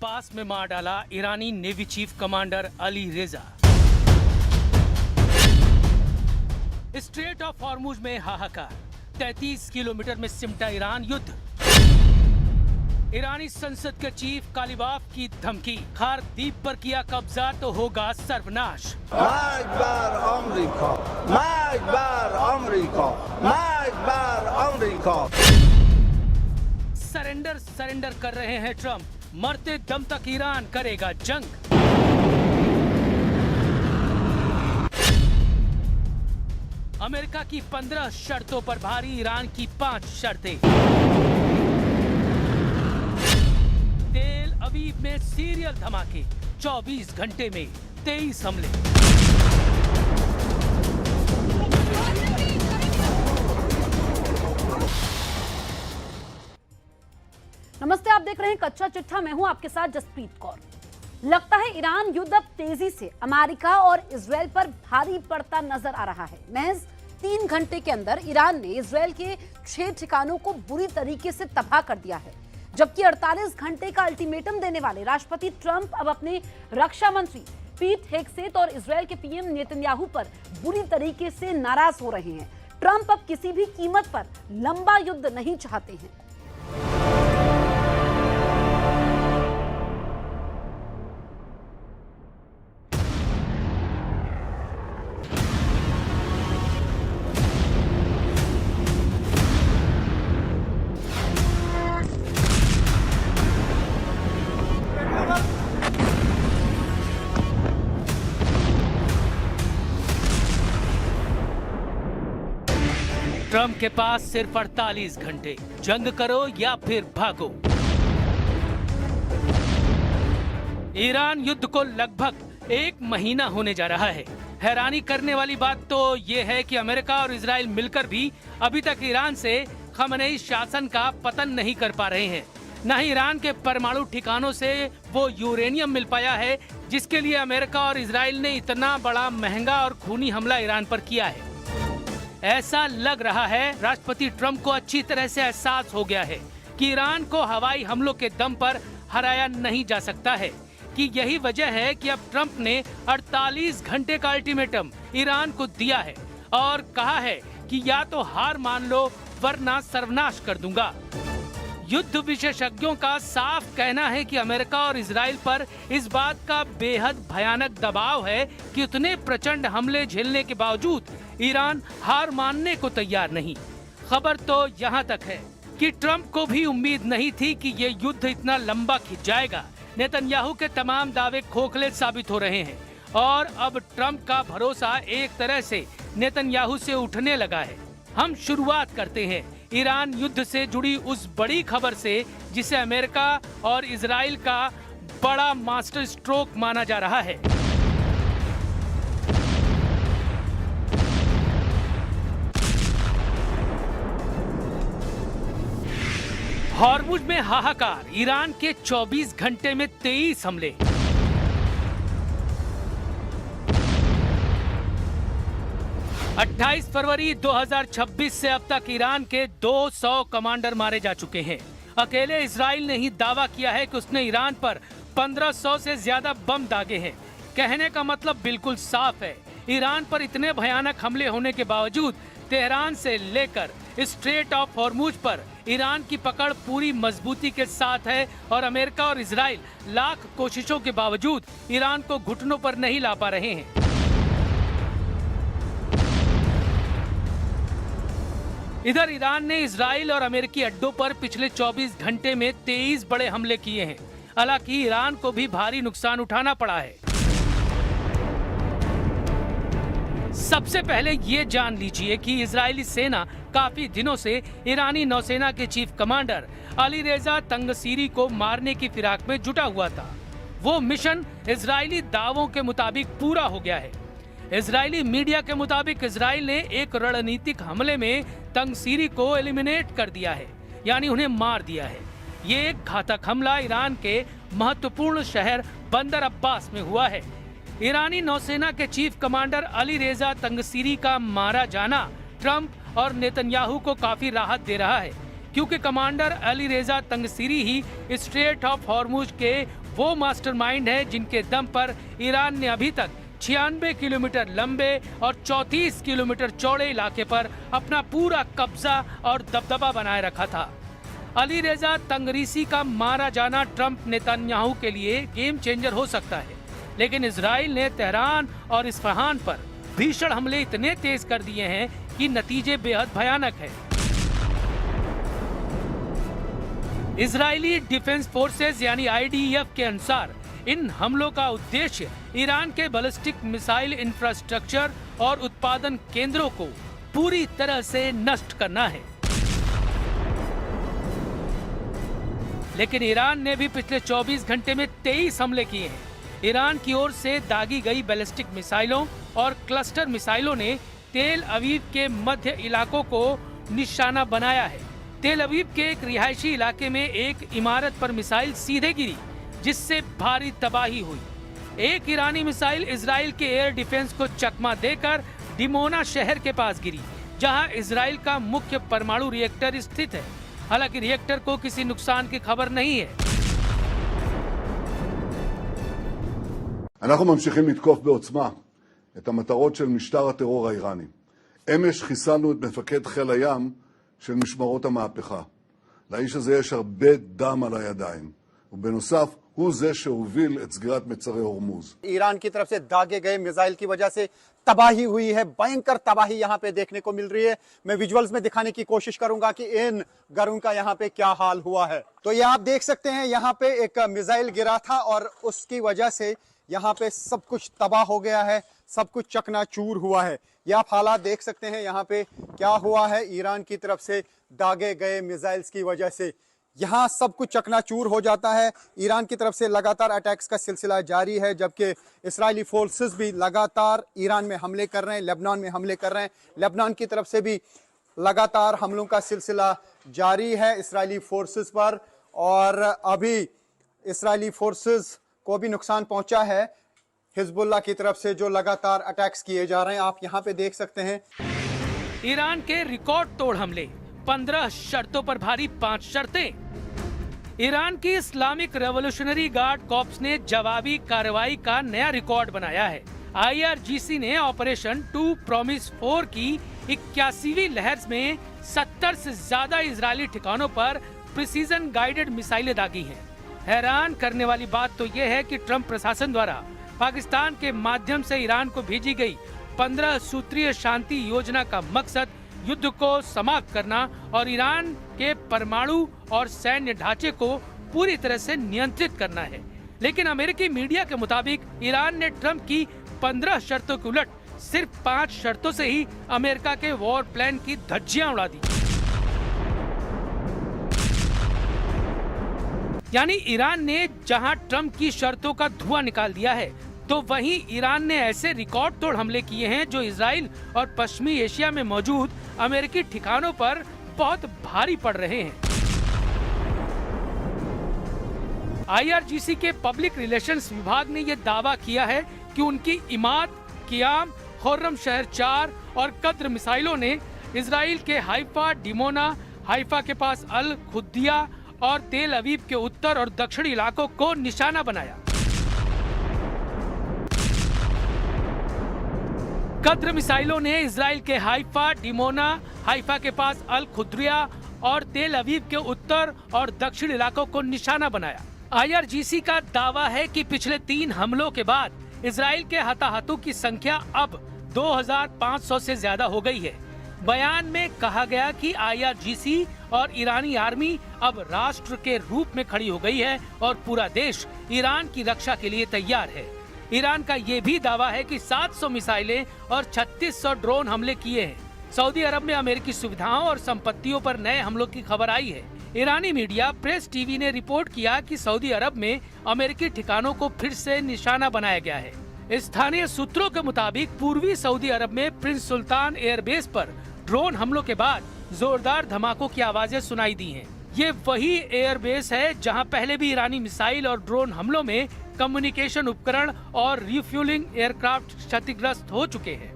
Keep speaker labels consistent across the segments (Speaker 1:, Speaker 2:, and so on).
Speaker 1: अब्बास में मार डाला ईरानी नेवी चीफ कमांडर अली रेजा। स्ट्रेट ऑफ हॉर्मुज में हाहाकार, 33 किलोमीटर में सिमटा ईरान युद्ध। ईरानी संसद के चीफ कालिबाफ की धमकी, खार द्वीप पर किया कब्जा तो होगा सर्वनाश। सरेंडर कर रहे हैं ट्रंप, मरते दम तक ईरान करेगा जंग। अमेरिका की 15 शर्तों पर भारी ईरान की 5 शर्तें। तेल अवीव में सीरियल धमाके, 24 घंटे में 23 हमले।
Speaker 2: नमस्ते, आप देख रहे हैं कच्चा चिट्ठा। मैं हूं आपके साथ जसप्रीत कौर। लगता है ईरान युद्ध अब तेजी से अमेरिका और इजराइल पर भारी पड़ता नजर आ रहा है। महज 3 घंटे के अंदर ईरान ने इजराइल के 6 ठिकानों को बुरी तरीके से तबाह कर दिया है, जबकि 48 घंटे का अल्टीमेटम देने वाले राष्ट्रपति ट्रंप अब अपने रक्षा मंत्री पीट हेगसेथ और इजराइल के पीएम नेतन्याहू पर बुरी तरीके से नाराज हो रहे हैं। ट्रंप अब किसी भी कीमत पर लंबा युद्ध नहीं चाहते हैं।
Speaker 1: ट्रंप के पास सिर्फ 48 घंटे, जंग करो या फिर भागो। ईरान युद्ध को लगभग 1 महीना होने जा रहा है। हैरानी करने वाली बात तो ये है कि अमेरिका और इजराइल मिलकर भी अभी तक ईरान से खमेनी शासन का पतन नहीं कर पा रहे हैं। न ही ईरान के परमाणु ठिकानों से वो यूरेनियम मिल पाया है जिसके लिए अमेरिका और इजराइल ने इतना बड़ा महंगा और खूनी हमला ईरान पर किया है। ऐसा लग रहा है राष्ट्रपति ट्रंप को अच्छी तरह से एहसास हो गया है कि ईरान को हवाई हमलों के दम पर हराया नहीं जा सकता है, कि यही वजह है कि अब ट्रंप ने 48 घंटे का अल्टीमेटम ईरान को दिया है और कहा है कि या तो हार मान लो वरना सर्वनाश कर दूंगा। युद्ध विशेषज्ञों का साफ कहना है कि अमेरिका और इजराइल पर इस बात का बेहद भयानक दबाव है कि उतने प्रचंड हमले झेलने के बावजूद ईरान हार मानने को तैयार नहीं। खबर तो यहाँ तक है कि ट्रंप को भी उम्मीद नहीं थी कि ये युद्ध इतना लंबा खिंच जाएगा। नेतन्याहू के तमाम दावे खोखले साबित हो रहे हैं और अब ट्रंप का भरोसा एक तरह से नेतन्याहू से उठने लगा है। हम शुरुआत करते हैं ईरान युद्ध से जुड़ी उस बड़ी खबर से जिसे अमेरिका और इजराइल का बड़ा मास्टर स्ट्रोक माना जा रहा है। हॉर्मुज में हाहाकार, ईरान के 24 घंटे में 23 हमले। अट्ठाईस फरवरी 2026 से अब तक ईरान के 200 कमांडर मारे जा चुके हैं। अकेले इजराइल ने ही दावा किया है कि उसने ईरान पर 1500 से ज्यादा बम दागे हैं। कहने का मतलब बिल्कुल साफ है, ईरान पर इतने भयानक हमले होने के बावजूद तेहरान से लेकर स्ट्रेट ऑफ हॉर्मुज पर ईरान की पकड़ पूरी मजबूती के साथ है और अमेरिका और इजराइल लाख कोशिशों के बावजूद ईरान को घुटनों पर नहीं ला पा रहे हैं। इधर ईरान ने इजराइल और अमेरिकी अड्डों पर पिछले 24 घंटे में 23 बड़े हमले किए हैं। हालांकि ईरान को भी भारी नुकसान उठाना पड़ा है। सबसे पहले ये जान लीजिए कि इजरायली सेना काफी दिनों से ईरानी नौसेना के चीफ कमांडर अली रेजा तंगसीरी को मारने की फिराक में जुटा हुआ था। वो मिशन इजरायली दावों के मुताबिक पूरा हो गया है। इजरायली मीडिया के मुताबिक इजराइल ने एक रणनीतिक हमले में तंगसीरी को एलिमिनेट कर दिया है, यानी उन्हें मार दिया है। ये एक घातक हमला ईरान के महत्वपूर्ण शहर बंदर अब्बास में हुआ है। ईरानी नौसेना के चीफ कमांडर अली रेजा तंगसीरी का मारा जाना ट्रंप और नेतन्याहू को काफी राहत दे रहा है, क्योंकि कमांडर अली रेजा तंगसीरी ही स्ट्रेट ऑफ हॉर्मुज के वो मास्टरमाइंड है जिनके दम पर ईरान ने अभी तक 96 किलोमीटर लंबे और 34 किलोमीटर चौड़े इलाके पर अपना पूरा कब्जा और दबदबा बनाए रखा था। अली रेजा तंगरीसी का मारा जाना ट्रंप नेतन्याहू के लिए गेम चेंजर हो सकता है, लेकिन इजराइल ने तेहरान और इस्फहान पर भीषण हमले इतने तेज कर दिए हैं कि नतीजे बेहद भयानक हैं। इजरायली डिफेंस फोर्सेस यानी IDF के अनुसार इन हमलों का उद्देश्य ईरान के बैलिस्टिक मिसाइल इंफ्रास्ट्रक्चर और उत्पादन केंद्रों को पूरी तरह से नष्ट करना है। लेकिन ईरान ने भी पिछले 24 घंटे में 23 हमले किए हैं। ईरान की ओर से दागी गई बैलिस्टिक मिसाइलों और क्लस्टर मिसाइलों ने तेल अवीव के मध्य इलाकों को निशाना बनाया है। तेल अवीव के एक रिहायशी इलाके में एक इमारत पर मिसाइल सीधे गिरी, जिससे भारी तबाही हुई। एक ईरानी मिसाइल इजराइल के एयर डिफेंस को चकमा देकर डिमोना शहर के पास गिरी, जहां इजराइल का मुख्य परमाणु रिएक्टर स्थित है। हालांकि रिएक्टर को किसी नुकसान की खबर नहीं है।
Speaker 3: אנחנו ממשיכים לתקוף בעוצמה את המטרות של משטר הטרור האיראני. אמש חיסלנו את מפקד חיל הים של משמרות המהפכה. לאיש הזה יש הרבה דם על הידיים, ובנוסף הוא זה שהוביל את סגירת מצרי הורמוז.
Speaker 4: ईरान की तरफ से दागे गए मिसाइल की वजह से तबाही हुई है, भयंकर तबाही यहाँ पे देखने को मिल रही है। मैं विजुअल्स में दिखाने की कोशिश करूंगा कि इन घरों का यहाँ पे क्या हाल हुआ है। तो ये आप देख सकते हैं, यहाँ पे एक मिसाइल गिरा था और उसकी वजह से यहाँ पे सब कुछ तबाह हो गया है, सब कुछ चकनाचूर हुआ है। ये आप हालात देख सकते हैं यहाँ पे क्या हुआ है ईरान की तरफ से दागे गए मिसाइल्स की वजह से। यहाँ सब कुछ चकनाचूर हो जाता है। ईरान की तरफ से लगातार अटैक्स का सिलसिला जारी है, जबकि इस्राएली फोर्सेस भी लगातार ईरान में हमले कर रहे हैं, लेबनान में हमले कर रहे हैं। लेबनान की तरफ से भी लगातार हमलों का सिलसिला जारी है इस्राएली फोर्सेस पर, और अभी इस्राएली फोर्सेस को भी नुकसान पहुंचा है हिजबुल्लाह की तरफ से, जो लगातार अटैक्स किए जा रहे हैं। आप यहाँ पे देख सकते हैं
Speaker 1: ईरान के रिकॉर्ड तोड़ हमले, 15 शर्तों पर भारी 5 शर्तें। ईरान की इस्लामिक रेवोल्यूशनरी गार्ड कॉर्प्स ने जवाबी कार्रवाई का नया रिकॉर्ड बनाया है। IRGC ने ऑपरेशन 2 प्रॉमिस 4 की 81वीं लहर में 70 से ज्यादा इजरायली ठिकानों पर प्रिसीजन गाइडेड मिसाइलें दागी हैं। हैरान करने वाली बात तो यह है कि ट्रंप प्रशासन द्वारा पाकिस्तान के माध्यम से ईरान को भेजी गई 15 सूत्रीय शांति योजना का मकसद युद्ध को समाप्त करना और ईरान के परमाणु और सैन्य ढांचे को पूरी तरह से नियंत्रित करना है। लेकिन अमेरिकी मीडिया के मुताबिक ईरान ने ट्रंप की 15 शर्तों के उलट सिर्फ 5 शर्तों से ही अमेरिका के वॉर प्लान की धज्जियां उड़ा दी। यानी ईरान ने जहां ट्रंप की शर्तों का धुआं निकाल दिया है, तो वहीं ईरान ने ऐसे रिकॉर्ड तोड़ हमले किए हैं जो इजराइल और पश्चिमी एशिया में मौजूद अमेरिकी ठिकानों पर बहुत भारी पड़ रहे हैं। IRGC के पब्लिक रिलेशंस विभाग ने यह दावा किया है कि उनकी इमाद, कियाम, खुर्रम शहर 4 और कद्र मिसाइलों ने इजराइल के हाइफा, डिमोना, हाइफा के पास अल खुद्दिया और तेल अवीव के उत्तर और दक्षिणी इलाकों को निशाना बनाया। कद्र मिसाइलों ने इजराइल के हाइफा, डिमोना, हाइफा के पास अल खुद्रिया और तेल अवीव के उत्तर और दक्षिण इलाकों को निशाना बनाया। IRGC का दावा है कि पिछले 3 हमलों के बाद इजराइल के हताहतों की संख्या अब 2500 से ज्यादा हो गई है। बयान में कहा गया कि IRGC और ईरानी आर्मी अब राष्ट्र के रूप में खड़ी हो गई है और पूरा देश ईरान की रक्षा के लिए तैयार है। ईरान का ये भी दावा है कि 700 मिसाइलें और 3600 ड्रोन हमले किए हैं। सऊदी अरब में अमेरिकी सुविधाओं और संपत्तियों पर नए हमलों की खबर आई है। ईरानी मीडिया प्रेस टीवी ने रिपोर्ट किया कि सऊदी अरब में अमेरिकी ठिकानों को फिर से निशाना बनाया गया है। स्थानीय सूत्रों के मुताबिक पूर्वी सऊदी अरब में प्रिंस सुल्तान एयरबेस पर ड्रोन हमलों के बाद जोरदार धमाकों की आवाजें सुनाई दी हैं। ये वही एयरबेस है जहां पहले भी ईरानी मिसाइल और ड्रोन हमलों में कम्युनिकेशन उपकरण और रिफ्यूलिंग एयरक्राफ्ट क्षतिग्रस्त हो चुके हैं।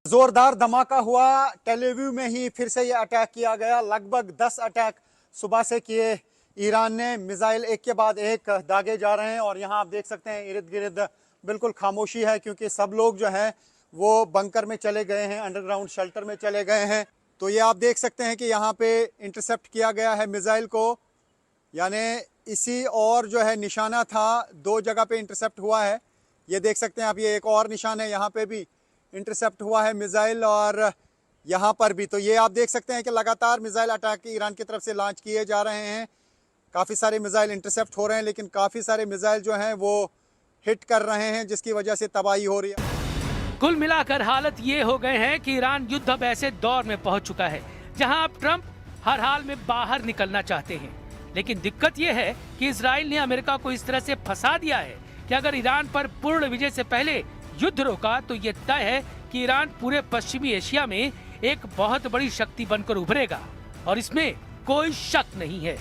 Speaker 4: जोरदार धमाका हुआ, टेल अवीव में ही फिर से ये अटैक किया गया। लगभग 10 अटैक सुबह से किए ईरान ने मिसाइल एक के बाद एक दागे जा रहे हैं और यहाँ आप देख सकते हैं इर्द गिर्द बिल्कुल खामोशी है, क्योंकि सब लोग जो हैं वो बंकर में चले गए हैं, अंडरग्राउंड शेल्टर में चले गए हैं। तो ये आप देख सकते हैं कि यहाँ पे इंटरसेप्ट किया गया है मिसाइल को, यानी इसी और जो है निशाना था, 2 जगह पे इंटरसेप्ट हुआ है। ये देख सकते हैं आप, ये एक और निशान है, यहाँ पे भी इंटरसेप्ट हुआ है मिसाइल और यहाँ पर भी। तो ये आप देख सकते हैं कि लगातार मिसाइल अटैक ईरान की तरफ से लॉन्च किए जा रहे हैं। काफ़ी सारे मिसाइल इंटरसेप्ट हो रहे हैं, लेकिन काफ़ी सारे मिसाइल जो हैं वो हिट कर रहे हैं, जिसकी वजह से तबाही हो रही है।
Speaker 1: कुल मिलाकर हालत ये हो गए हैं कि ईरान युद्ध अब ऐसे दौर में पहुंच चुका है जहां अब ट्रंप हर हाल में बाहर निकलना चाहते हैं। लेकिन दिक्कत ये है कि इजराइल ने अमेरिका को इस तरह से फंसा दिया है कि अगर ईरान पर पूर्ण विजय से पहले युद्ध रोका तो ये तय है कि ईरान पूरे पश्चिमी एशिया में एक बहुत बड़ी शक्ति बनकर उभरेगा, और इसमें कोई शक नहीं है।